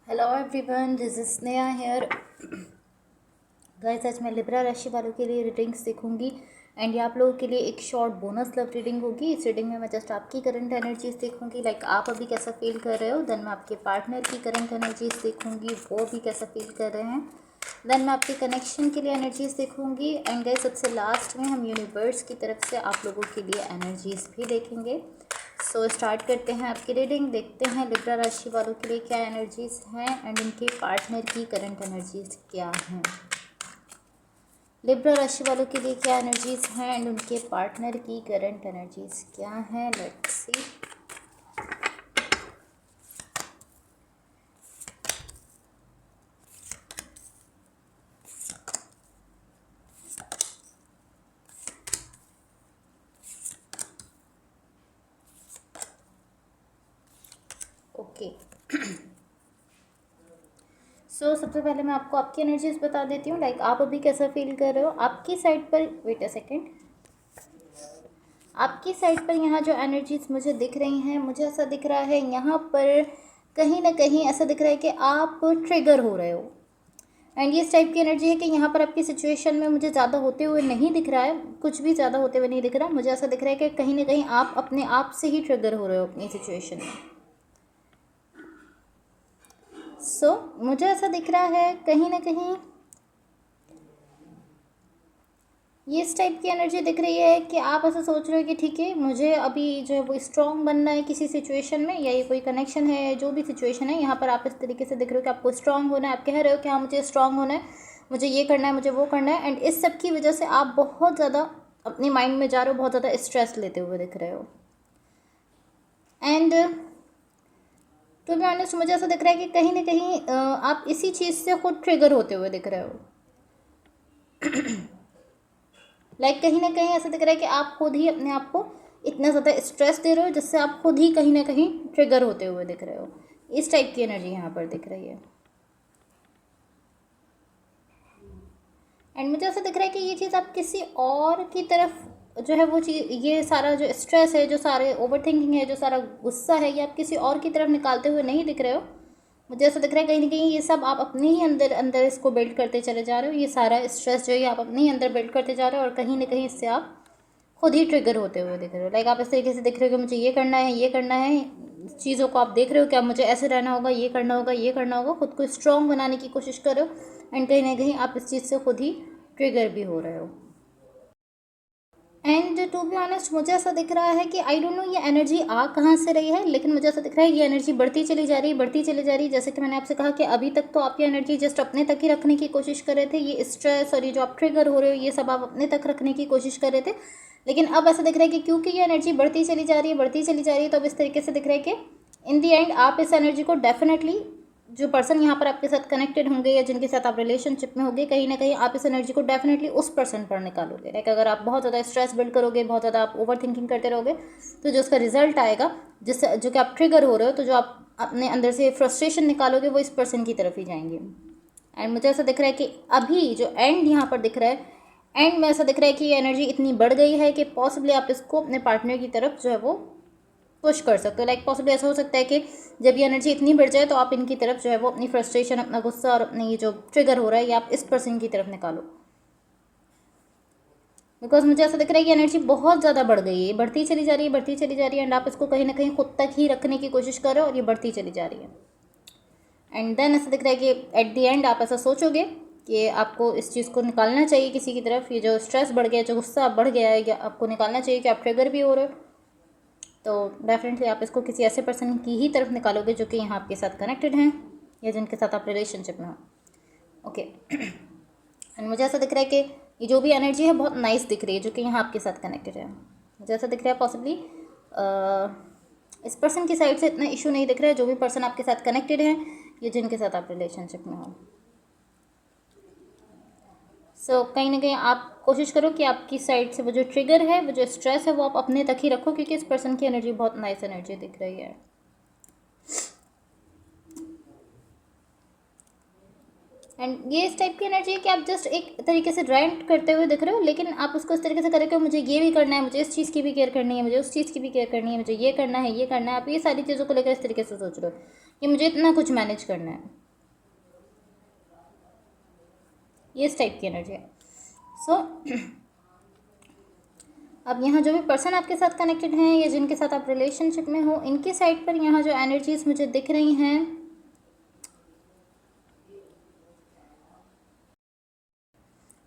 Hello everyone, this is Sneha here. Guys, आज मैं Libra राशि वालों के लिए रीडिंग्स देखूंगी एंड ये आप लोगों के लिए एक शॉर्ट बोनस लव रीडिंग होगी। इस रीडिंग में मैं जस्ट आपकी करंट एनर्जीज देखूंगी, लाइक आप अभी कैसा फील कर रहे हो। देन मैं आपके पार्टनर की करंट एनर्जीज देखूंगी, वो भी कैसा फील कर रहे हैं। देन मैं आपके कनेक्शन के लिए एनर्जीज देखूंगी एंड गाइस सबसे लास्ट में हम यूनिवर्स की तरफ से आप लोगों के लिए एनर्जीज भी देखेंगे। सो स्टार्ट करते हैं आपकी रीडिंग। देखते हैं लिब्रा राशि वालों के लिए क्या एनर्जीज हैं एंड उनके पार्टनर की करंट एनर्जीज क्या हैं। लिब्रा राशि वालों के लिए क्या एनर्जीज हैं एंड उनके पार्टनर की करंट एनर्जीज क्या हैं। Let's see. ओके, सो सबसे पहले मैं आपको आपकी एनर्जीज बता देती हूँ, लाइक आप अभी कैसा फील कर रहे हो। आपकी साइड पर वेट अ सेकेंड, आपकी साइड पर यहाँ जो एनर्जीज मुझे दिख रही हैं, मुझे ऐसा दिख रहा है यहाँ पर कहीं ना कहीं ऐसा दिख रहा है कि आप ट्रिगर हो रहे हो। एंड ये इस टाइप की एनर्जी है कि यहाँ पर आपकी सिचुएशन में मुझे ज़्यादा होते हुए नहीं दिख रहा है, कुछ भी ज़्यादा होते हुए नहीं दिख रहा। मुझे ऐसा दिख रहा है कि कहीं ना कहीं आप अपने आप से ही ट्रिगर हो रहे हो अपनी सिचुएशन में। सो मुझे ऐसा दिख रहा है कहीं ना कहीं ये इस टाइप की एनर्जी दिख रही है कि आप ऐसा सोच रहे हो कि ठीक है, मुझे अभी जो है वो स्ट्रॉन्ग बनना है किसी सिचुएशन में, या ये कोई कनेक्शन है, जो भी सिचुएशन है। यहाँ पर आप इस तरीके से दिख रहे हो कि आपको स्ट्रॉन्ग होना है। आप कह रहे हो कि हाँ, मुझे स्ट्रॉन्ग होना है, मुझे ये करना है, मुझे वो करना है। एंड इस सब की वजह से आप बहुत ज़्यादा अपने माइंड में जा रहे हो, बहुत ज़्यादा स्ट्रेस लेते हुए दिख रहे हो। एंड टू बी ऑनेस्ट, मुझे ऐसा दिख रहा है कि कहीं ना कहीं आप इसी चीज़ से खुद ट्रिगर होते हुए दिख रहे हो। लाइक कहीं ना कहीं ऐसा दिख रहा है कि आप खुद ही अपने आप को इतना ज़्यादा स्ट्रेस दे रहे हो, जिससे आप खुद ही कहीं ना कहीं ट्रिगर होते हुए दिख रहे हो। इस टाइप की एनर्जी यहाँ पर दिख रही है। एंड मुझे ऐसा दिख रहा है कि ये चीज़ आप किसी और की तरफ जो है वो चीज़, ये सारा जो स्ट्रेस है, जो सारे ओवर थिंकिंग है, जो सारा गुस्सा है, ये आप किसी और की तरफ निकालते हुए नहीं दिख रहे हो। मुझे ऐसा दिख रहा है कहीं ना कहीं ये सब आप अपने ही अंदर अंदर इसको बिल्ड करते चले जा रहे हो। ये सारा स्ट्रेस जो है आप अपने ही अंदर बिल्ड करते जा रहे हो और कहीं ना कहीं इससे आप खुद ही ट्रिगर होते हुए दिख रहे हो। लाइक आप इस तरीके से दिख रहे हो कि मुझे ये करना है, ये करना है। चीज़ों को आप देख रहे हो कि अब मुझे ऐसे रहना होगा, ये करना होगा, ये करना होगा। खुद को स्ट्रॉन्ग बनाने की कोशिश कर रहे हो एंड कहीं ना कहीं आप इस चीज़ से खुद ही ट्रिगर भी हो रहे हो। एंड टू बी ऑनेस्ट, मुझे ऐसा दिख रहा है कि आई डोंट नो ये एनर्जी आ कहाँ से रही है, लेकिन मुझे ऐसा दिख रहा है ये एनर्जी बढ़ती चली जा रही है, बढ़ती चली जा रही है। जैसे कि मैंने आपसे कहा कि अभी तक तो आप ये एनर्जी जस्ट अपने तक ही रखने की कोशिश कर रहे थे। ये स्ट्रेस और ये जो आप ट्रिगर हो रहे हो, ये सब आप अपने तक रखने की कोशिश कर रहे थे। लेकिन अब ऐसा दिख रहा है कि क्योंकि ये एनर्जी बढ़ती चली जा रही है, बढ़ती चली जा रही है, तो अब इस तरीके से दिख रहा है कि इन दी एंड आप इस एनर्जी को डेफिनेटली, जो पर्सन यहाँ पर आपके साथ कनेक्टेड होंगे या जिनके साथ आप रिलेशनशिप में होंगे, कहीं ना कहीं आप इस एनर्जी को डेफिनेटली उस पर्सन पर निकालोगे। लाइक अगर आप बहुत ज़्यादा स्ट्रेस बिल्ड करोगे, बहुत ज़्यादा आप ओवर थिंकिंग करते रहोगे, तो जो उसका रिजल्ट आएगा, जिससे जो कि आप ट्रिगर हो रहे हो, तो जो आप अपने अंदर से फ्रस्ट्रेशन निकालोगे, वो इस पर्सन की तरफ ही जाएंगे। एंड मुझे ऐसा दिख रहा है कि अभी जो एंड यहाँ पर दिख रहा है, एंड में ऐसा दिख रहा है कि ये एनर्जी इतनी बढ़ गई है कि पॉसिबली आप इसको अपने पार्टनर की तरफ जो है वो पुश कर सकते हो। लाइक पॉसिबली ऐसा हो सकता है कि जब ये एनर्जी इतनी बढ़ जाए तो आप इनकी तरफ जो है वो अपनी फ्रस्ट्रेशन, अपना गुस्सा और अपने ये जो ट्रिगर हो रहा है, ये आप इस पर्सन की तरफ निकालो। बिकॉज मुझे ऐसा दिख रहा है कि एनर्जी बहुत ज़्यादा बढ़ गई है, बढ़ती चली जा रही है, बढ़ती चली जा रही है। एंड आप इसको कहीं ना कहीं खुद तक ही रखने की कोशिश कर रहे हो और ये बढ़ती चली जा रही है। एंड देन ऐसा दिख रहा है कि एट द एंड आप ऐसा सोचोगे कि आपको इस चीज़ को निकालना चाहिए किसी की तरफ। ये जो स्ट्रेस बढ़ गया, जो गुस्सा बढ़ गया है, या आपको निकालना चाहिए कि आप ट्रिगर भी हो रहे हो। तो डेफिनेटली आप इसको किसी ऐसे पर्सन की ही तरफ निकालोगे जो कि यहाँ आपके साथ कनेक्टेड हैं या जिनके साथ आप रिलेशनशिप में हो। ओके, एंड मुझे ऐसा दिख रहा है कि ये जो भी एनर्जी है बहुत नाइस दिख रही है, जो कि यहाँ आपके साथ कनेक्टेड है। मुझे ऐसा दिख रहा है पॉसिबली इस पर्सन की साइड से इतना इशू नहीं दिख रहा है, जो भी पर्सन आपके साथ कनेक्टेड है या जिनके साथ आप रिलेशनशिप में हो। सो कहीं ना कहीं आप कोशिश करो कि आपकी साइड से वो जो ट्रिगर है, वो जो स्ट्रेस है, वो आप अपने तक ही रखो, क्योंकि इस पर्सन की एनर्जी बहुत नाइस एनर्जी दिख रही है। एंड ये इस टाइप की एनर्जी है कि आप जस्ट एक तरीके से रेंट करते हुए दिख रहे हो, लेकिन आप उसको इस तरीके से करें कि मुझे ये भी करना है, मुझे इस चीज़ की भी केयर करनी है, मुझे उस चीज़ की भी केयर करनी है, मुझे ये करना है, ये करना है। आप ये सारी चीज़ों को लेकर इस तरीके से सोच रहे हो। कि मुझे इतना कुछ मैनेज करना है, ये इस टाइप की एनर्जी है। सो अब यहाँ जो भी पर्सन आपके साथ कनेक्टेड हैं या जिनके साथ आप रिलेशनशिप में हो, इनकी साइड पर यहाँ जो एनर्जीज मुझे दिख रही हैं,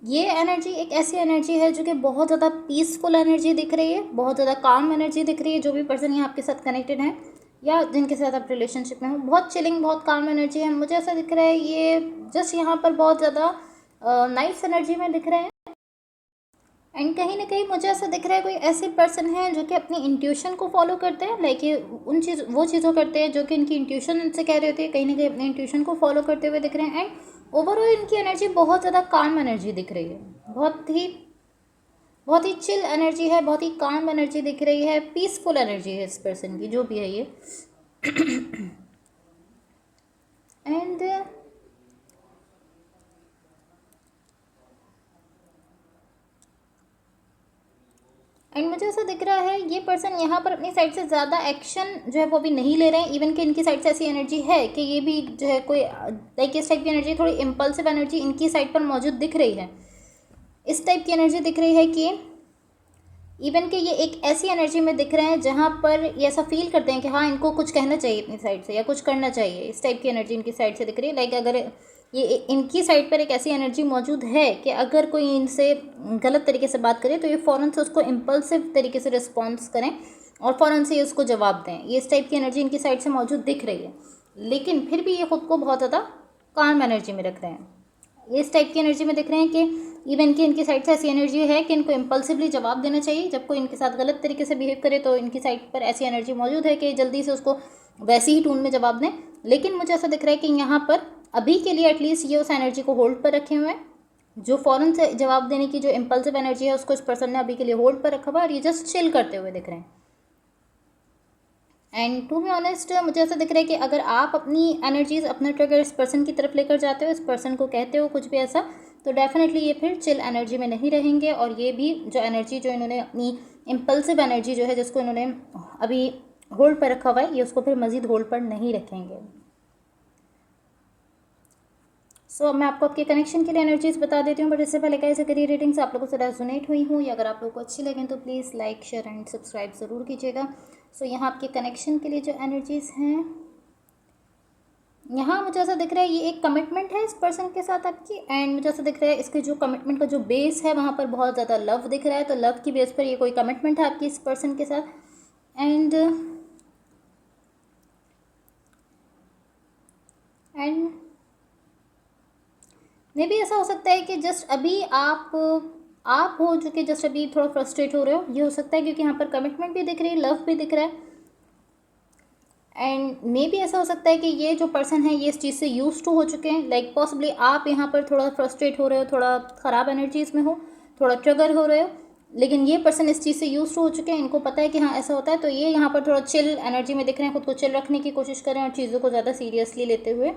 ये एनर्जी एक ऐसी एनर्जी है जो कि बहुत ज़्यादा पीसफुल एनर्जी दिख रही है, बहुत ज़्यादा काम एनर्जी दिख रही है। जो भी पर्सन यहाँ आपके साथ कनेक्टेड हैं या जिनके साथ आप रिलेशनशिप में हो, बहुत चिलिंग, बहुत काम एनर्जी है। मुझे ऐसा दिख रहा है ये जस्ट यहाँ पर बहुत ज़्यादा नाइस एनर्जी में दिख रहे हैं। एंड कहीं ना कहीं मुझे ऐसा दिख रहा है कोई ऐसे पर्सन हैं जो कि अपनी इंट्यूशन को फॉलो करते हैं, लाइक ये वो चीज़ों करते हैं जो कि इनकी इंट्यूशन उनसे कह रही होती है, कहीं ना कहीं अपनी इंट्यूशन को फॉलो करते हुए दिख रहे हैं। एंड ओवरऑल इनकी एनर्जी बहुत ज़्यादा काम एनर्जी दिख रही है, बहुत ही चिल एनर्जी है, बहुत ही काम एनर्जी दिख रही है, पीसफुल एनर्जी है इस पर्सन की, जो भी है ये। एंड मुझे ऐसा दिख रहा है ये पर्सन यहाँ पर अपनी साइड से ज़्यादा एक्शन जो है वो भी नहीं ले रहे हैं। इवन कि इनकी साइड से ऐसी एनर्जी है कि ये भी जो है कोई लाइक इस टाइप की एनर्जी, थोड़ी इम्पल्सिव एनर्जी इनकी साइड पर मौजूद दिख रही है। इस टाइप की एनर्जी दिख रही है कि इवन कि ये एक ऐसी एनर्जी में दिख रहे हैं जहाँ पर ये ऐसा फील करते हैं कि हाँ, इनको कुछ कहना चाहिए अपनी साइड से या कुछ करना चाहिए। इस टाइप की एनर्जी इनकी साइड से दिख रही है। लाइक अगर ये इनकी साइड पर एक ऐसी एनर्जी मौजूद है कि अगर कोई इनसे गलत तरीके से बात करे तो ये फ़ौरन से उसको इम्पल्सिव तरीके से रिस्पॉन्स करें और फ़ौरन से उसको जवाब दें। ये इस टाइप की एनर्जी इनकी साइड से मौजूद दिख रही है, लेकिन फिर भी ये ख़ुद को बहुत ज़्यादा काम एनर्जी में रख रहे हैं। ये इस टाइप की एनर्जी में दिख रहे हैं कि इवन कि इनकी साइड से ऐसी एनर्जी है कि इनको इम्पल्सिवली जवाब देना चाहिए। जब कोई इनके साथ गलत तरीके से बिहेव करे तो इनकी साइड पर ऐसी एनर्जी मौजूद है कि जल्दी से उसको वैसी ही टून में जवाब दें। लेकिन मुझे ऐसा दिख रहा है कि यहाँ पर अभी के लिए एटलीस्ट ये उस एनर्जी को होल्ड पर रखे हुए हैं। जो फ़ौरन से जवाब देने की जो इम्पल्सिव एनर्जी है उसको इस पर्सन ने अभी के लिए होल्ड पर रखा हुआ है और ये जस्ट चिल करते हुए दिख रहे हैं। एंड टू बी ऑनेस्ट मुझे ऐसा दिख रहा है कि अगर आप अपनी एनर्जीज, अपना ट्रिगर इस पर्सन की तरफ लेकर जाते हो, इस पर्सन को कहते हो कुछ भी ऐसा, तो डेफिनेटली ये फिर चिल एनर्जी में नहीं रहेंगे और ये भी जो एनर्जी जो इन्होंने अपनी इम्पल्सिव एनर्जी जो है जिसको इन्होंने अभी होल्ड पर रखा हुआ है, ये उसको फिर मज़ीद होल्ड पर नहीं रखेंगे। सो मैं आपको आपके कनेक्शन के लिए एनर्जीज बता देती हूँ, बट इससे पहले कैसे करिए रीडिंग्स आप लोगों से रेजोनेट हुई हूँ या अगर आप लोगों को अच्छी लगें तो please like, share and subscribe ज़रूर कीजिएगा। सो यहाँ आपके कनेक्शन के लिए जो एनर्जीज़ हैं, यहाँ मुझे ऐसा दिख रहा है ये एक कमिटमेंट है इस पर्सन के साथ आपकी। एंड मुझे ऐसा दिख रहा है इसके जो कमिटमेंट का जो बेस है वहाँ पर बहुत ज़्यादा लव दिख रहा है, तो लव की बेस पर ये कोई कमिटमेंट है आपकी इस पर्सन के साथ। एंड मे भी ऐसा हो सकता है कि जस्ट अभी आप हो जो कि जस्ट अभी थोड़ा फ्रस्ट्रेट हो रहे हो, ये हो सकता है क्योंकि यहाँ पर कमिटमेंट भी दिख रही है, लव भी दिख रहा है। एंड मे भी ऐसा हो सकता है कि ये जो पर्सन है ये इस चीज़ से यूज टू हो चुके हैं। लाइक पॉसिबली आप यहाँ पर थोड़ा फ्रस्ट्रेट हो रहे हो, थोड़ा ख़राब एनर्जीज में हो, थोड़ा ट्रिगर हो रहे हो, लेकिन ये पर्सन इस चीज़ से यूज टू हो चुके हैं, इनको पता है कि हाँ ऐसा होता है, तो ये यहाँ पर थोड़ा चिल एनर्जी में दिख रहे हैं, खुद को चिल रखने की कोशिश कर रहे हैं और चीज़ों को ज़्यादा सीरियसली लेते हुए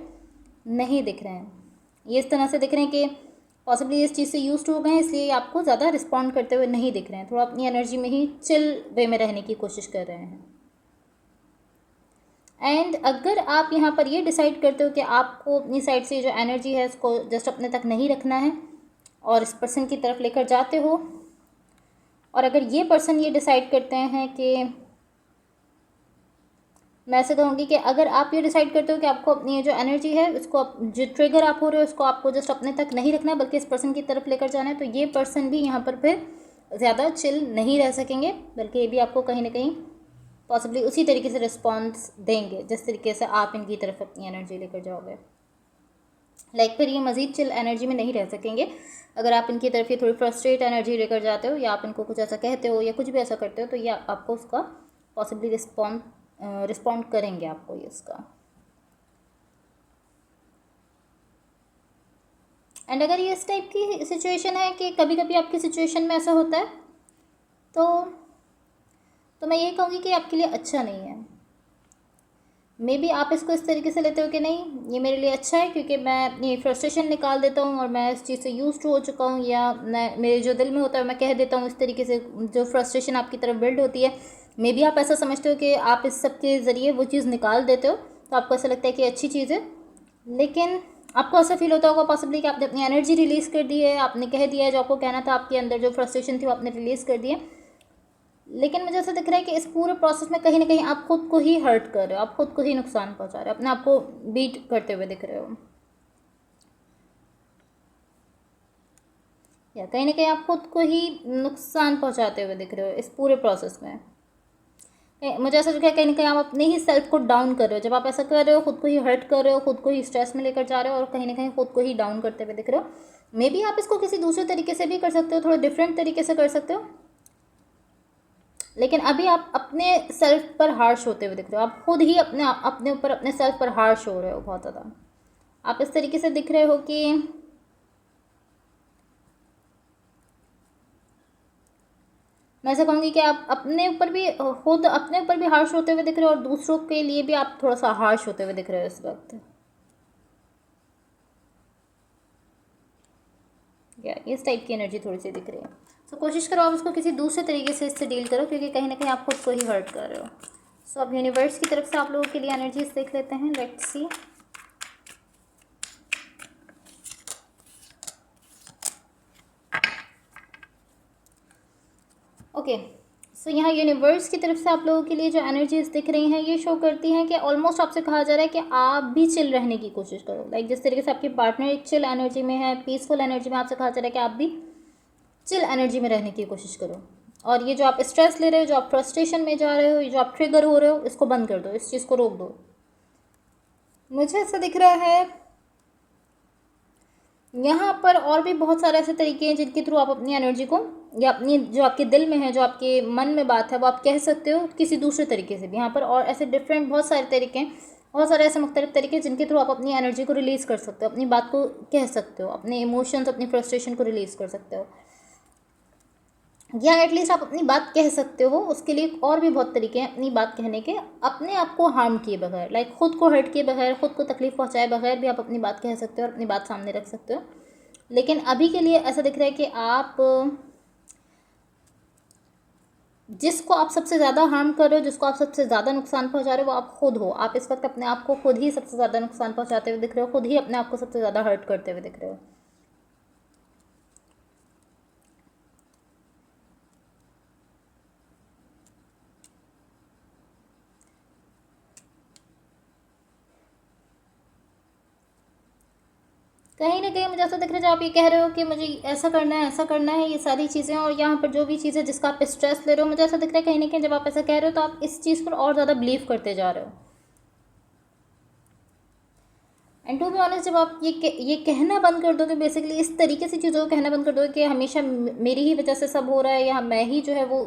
नहीं दिख रहे हैं। ये इस तरह से दिख रहे हैं कि पॉसिबली इस चीज़ से यूज टू हो गए, इसलिए आपको ज़्यादा रिस्पॉन्ड करते हुए नहीं दिख रहे हैं, थोड़ा अपनी एनर्जी में ही चिल वे में रहने की कोशिश कर रहे हैं। एंड अगर आप यहाँ पर ये डिसाइड करते हो कि आपको अपनी साइड से जो एनर्जी है उसको जस्ट अपने तक नहीं रखना है और इस पर्सन की तरफ लेकर जाते हो, और अगर ये पर्सन ये डिसाइड करते हैं कि मैं ऐसे कहूँगी कि अगर आप ये डिसाइड करते हो कि आपको अपनी जो एनर्जी है उसको जो ट्रिगर आप हो रहे हो उसको आपको जस्ट अपने तक नहीं रखना है बल्कि इस पर्सन की तरफ लेकर जाना है, तो ये पर्सन भी यहाँ पर फिर ज़्यादा चिल नहीं रह सकेंगे, बल्कि ये भी आपको कहीं ना कहीं पॉसिबली उसी तरीके से रिस्पॉन्स देंगे जिस तरीके से आप इनकी तरफ अपनी एनर्जी लेकर जाओगे। लाइक फिर ये मज़ीद चिल एनर्जी में नहीं रह सकेंगे अगर आप इनकी तरफ ये थोड़ी फ्रस्ट्रेट एनर्जी लेकर जाते हो या आप इनको कुछ ऐसा कहते हो या कुछ भी ऐसा करते हो, तो ये आपको उसका पॉसिबली रिस्पॉन्ड करेंगे आपको ये उसका। एंड अगर ये इस टाइप की सिचुएशन है कि कभी कभी आपकी सिचुएशन में ऐसा होता है, तो मैं ये कहूँगी कि आपके लिए अच्छा नहीं है। मे बी आप इसको इस तरीके से लेते हो कि नहीं ये मेरे लिए अच्छा है क्योंकि मैं अपनी फ्रस्ट्रेशन निकाल देता हूँ और मैं इस चीज़ से यूज टू हो चुका हूँ, या मैं मेरे जो दिल में होता है मैं कह देता हूँ, इस तरीके से जो फ्रस्ट्रेशन आपकी तरफ बिल्ड होती है, मे बी आप ऐसा समझते हो कि आप इस सब के ज़रिए वो चीज़ निकाल देते हो, तो आपको ऐसा लगता है कि अच्छी चीज़ है, लेकिन आपको ऐसा फील होता होगा पॉसिबली कि आपने अपनी एनर्जी रिलीज़ कर दी है, आपने कह दिया है जो आपको कहना था, आपके अंदर जो फ्रस्ट्रेशन थी वो आपने रिलीज़ कर दी है। लेकिन मुझे ऐसा दिख रहा है कि इस पूरे प्रोसेस में कहीं ना कहीं आप खुद को ही हर्ट कर रहे हो, आप खुद को ही नुकसान पहुंचा रहे हो, अपने आप को बीट करते हुए दिख रहे हो, या कहीं ना कहीं आप खुद को ही नुकसान पहुंचाते हुए दिख रहे हो इस पूरे प्रोसेस में। मुझे ऐसा दिख रहा है कहीं ना कहीं आप अपने ही सेल्फ को डाउन कर रहे हो। जब आप ऐसा कर रहे हो, खुद को ही हर्ट कर रहे हो, खुद को ही स्ट्रेस में लेकर जा रहे हो और कहीं ना कहीं खुद को ही डाउन करते हुए दिख रहे हो। मे बी आप इसको किसी दूसरे तरीके से भी कर सकते हो, थोड़ा डिफरेंट तरीके से कर सकते हो, लेकिन अभी आप अपने सेल्फ पर हार्श होते हुए दिख रहे हो। आप खुद ही अपने ऊपर अपने सेल्फ पर हार्श हो रहे हो बहुत ज़्यादा। आप इस तरीके से दिख रहे हो कि मैं ऐसा कहूँगी कि आप अपने ऊपर भी खुद अपने ऊपर भी हार्श होते हुए दिख रहे हो और दूसरों के लिए भी आप थोड़ा सा हार्श होते हुए दिख रहे हो इस वक्त। या इस टाइप की एनर्जी थोड़ी सी दिख रही है। सो कोशिश करो आप उसको किसी दूसरे तरीके से इससे डील करो, क्योंकि कहीं ना कहीं आप खुद को ही हर्ट कर रहे हो। सो अब यूनिवर्स की तरफ से आप लोगों के लिए एनर्जीज देख लेते हैं। Let's see. ओके, सो यहाँ यूनिवर्स की तरफ से आप लोगों के लिए जो एनर्जीज दिख रही हैं ये शो करती हैं कि ऑलमोस्ट आपसे कहा जा रहा है कि आप भी चिल रहने की कोशिश करो। लाइक जिस तरीके से आपके पार्टनर एक चिल एनर्जी में है, पीसफुल एनर्जी में, आपसे कहा जा रहा है कि आप भी चिल एनर्जी में रहने की कोशिश करो। और ये जो आप स्ट्रेस ले रहे हो, जो आप फ्रस्ट्रेशन में जा रहे हो, ये जो आप ट्रिगर हो रहे हो, इसको बंद कर दो, इस चीज़ को रोक दो। मुझे ऐसा दिख रहा है यहाँ पर और भी बहुत सारे ऐसे तरीके हैं जिनके थ्रू आप अपनी एनर्जी को, या अपनी जो आपके दिल में है, जो आपके मन में बात है, वो आप कह सकते हो किसी दूसरे तरीके से भी। यहाँ पर और ऐसे डिफरेंट बहुत सारे तरीके हैं, बहुत सारे ऐसे मुख्तलिफ तरीके जिनके थ्रू आप अपनी एनर्जी को रिलीज़ कर सकते हो, अपनी बात को कह सकते हो, अपने इमोशंस, अपनी फ्रस्ट्रेशन को रिलीज़ कर सकते हो, या एटलीस्ट आप अपनी बात कह सकते हो। उसके लिए और भी बहुत तरीके हैं अपनी बात कहने के, अपने आप को हार्म किए बगैर, लाइक खुद को हर्ट किए बगैर, खुद को तकलीफ पहुंचाए बगैर भी आप अपनी बात कह सकते हो और अपनी बात सामने रख सकते हो। लेकिन अभी के लिए ऐसा दिख रहा है कि आप जिसको आप सबसे ज़्यादा हार्म कर रहे हो, जिसको आप सबसे ज़्यादा नुकसान पहुंचा रहे हो, वो आप खुद हो। आप इस वक्त अपने आप को खुद ही सबसे ज़्यादा नुकसान पहुंचाते हुए दिख रहे हो, खुद ही अपने आप को सबसे ज़्यादा हर्ट करते हुए दिख रहे हो। कहीं ना कहीं मुझे ऐसा दिख रहा है जब आप ये कह रहे हो कि मुझे ऐसा करना है, ऐसा करना है, ये सारी चीज़ें, और यहाँ पर जो भी चीज़ें जिसका आप स्ट्रेस ले रहे हो, मुझे ऐसा दिख रहा है कहीं ना कहीं जब आप ऐसा कह रहे हो तो आप इस चीज़ पर और ज़्यादा बिलीव करते जा रहे हो। एंड टू बी ऑनेस्ट, जब आप ये कहना बंद कर दोगे, बेसिकली इस तरीके से चीज़ों को कहना बंद कर दोगे कि हमेशा मेरी ही वजह से सब हो रहा है, या मैं ही जो है वो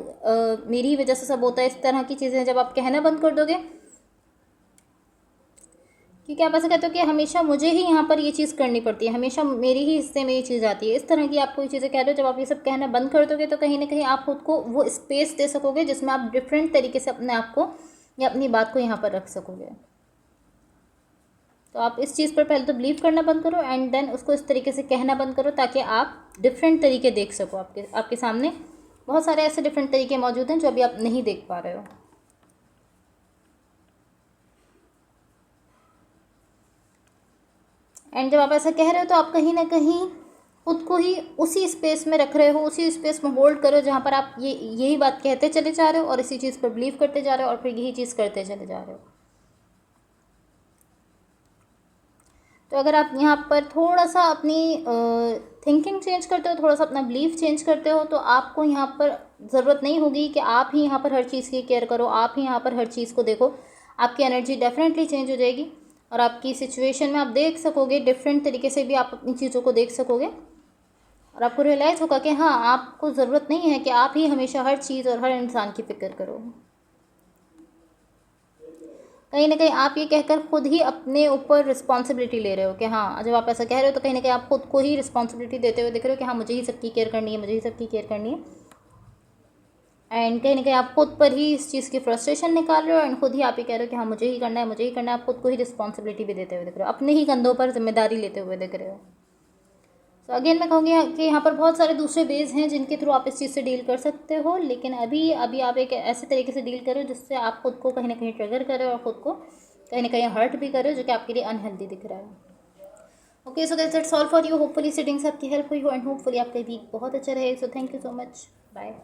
मेरी ही वजह से सब होता है, इस तरह की चीज़ें जब आप कहना बंद कर दोगे, क्योंकि आप ऐसा कहते हो कि हमेशा मुझे ही यहाँ पर ये चीज़ करनी पड़ती है, हमेशा मेरे ही हिस्से में ये चीज़ आती है, इस तरह की आप कोई चीज़ें कह रहे हो, जब आप ये सब कहना बंद कर दोगे तो कहीं ना कहीं आप खुद को वो स्पेस दे सकोगे जिसमें आप डिफरेंट तरीके से अपने आप को या अपनी बात को यहाँ पर रख सकोगे। तो आप इस चीज़ पर पहले तो बिलीव करना बंद करो, एंड देन उसको इस तरीके से कहना बंद करो ताकि आप डिफरेंट तरीके देख सको। आपके सामने बहुत सारे ऐसे डिफरेंट तरीके मौजूद हैं जो अभी आप नहीं देख पा रहे हो। एंड जब आप ऐसा कह रहे हो तो आप कहीं ना कहीं खुद को ही उसी स्पेस में रख रहे हो, उसी स्पेस में होल्ड करो जहाँ पर आप यही बात कहते चले जा रहे हो और इसी चीज़ पर बिलीव करते जा रहे हो और फिर यही चीज़ करते चले जा रहे हो। तो अगर आप यहाँ पर थोड़ा सा अपनी थिंकिंग चेंज करते हो, थोड़ा सा अपना बिलीफ चेंज करते हो, तो आपको यहाँ पर ज़रूरत नहीं होगी कि आप ही यहाँ पर हर चीज़ की केयर करो, आप ही यहाँ पर हर चीज़ को देखो। आपकी एनर्जी डेफिनेटली चेंज हो जाएगी और आपकी सिचुएशन में आप देख सकोगे, डिफरेंट तरीके से भी आप अपनी चीज़ों को देख सकोगे और आपको रियलाइज़ होगा कि हाँ, आपको ज़रूरत नहीं है कि आप ही हमेशा हर चीज़ और हर इंसान की फ़िक्र करो। कहीं ना कहीं आप ये कहकर खुद ही अपने ऊपर रिस्पॉन्सिबिलिटी ले रहे हो कि हाँ, जब आप ऐसा कह रहे हो तो कहीं ना कहीं आप खुद को ही रिस्पॉन्सिबिलिटी देते हुए दिख रहे हो कि हाँ, मुझे ही सबकी केयर करनी है, मुझे ही सबकी केयर करनी है। एंड कहीं ना कहीं आप खुद पर ही इस चीज़ की फ्रस्ट्रेशन निकाल रहे हो एंड खुद ही आप ये कह रहे हो कि हाँ, मुझे ही करना है, मुझे ही करना है। आप खुद को ही रिस्पॉन्सिबिलिटी भी देते हुए दिख रहे हो, अपने ही कंधों पर जिम्मेदारी लेते हुए दिख रहे हो। तो अगेन मैं कहूँगी कि यहाँ पर बहुत सारे दूसरे वेज हैं जिनके थ्रू आप इस चीज़ से डील कर सकते हो, लेकिन अभी आप एक ऐसे तरीके से डील करो जिससे आप खुद को कहीं ना कहीं ट्रिगर करें और ख़ुद को कहीं ना कहीं हर्ट भी कर रहे हो, जो कि आपके लिए अनहेल्दी दिख रहा है। Okay, so that's all for you. Hopefully seedlings आपकी हेल्प हुई हो एंड होपफुली आपका वीक बहुत अच्छा रहे। So thank you so much, bye.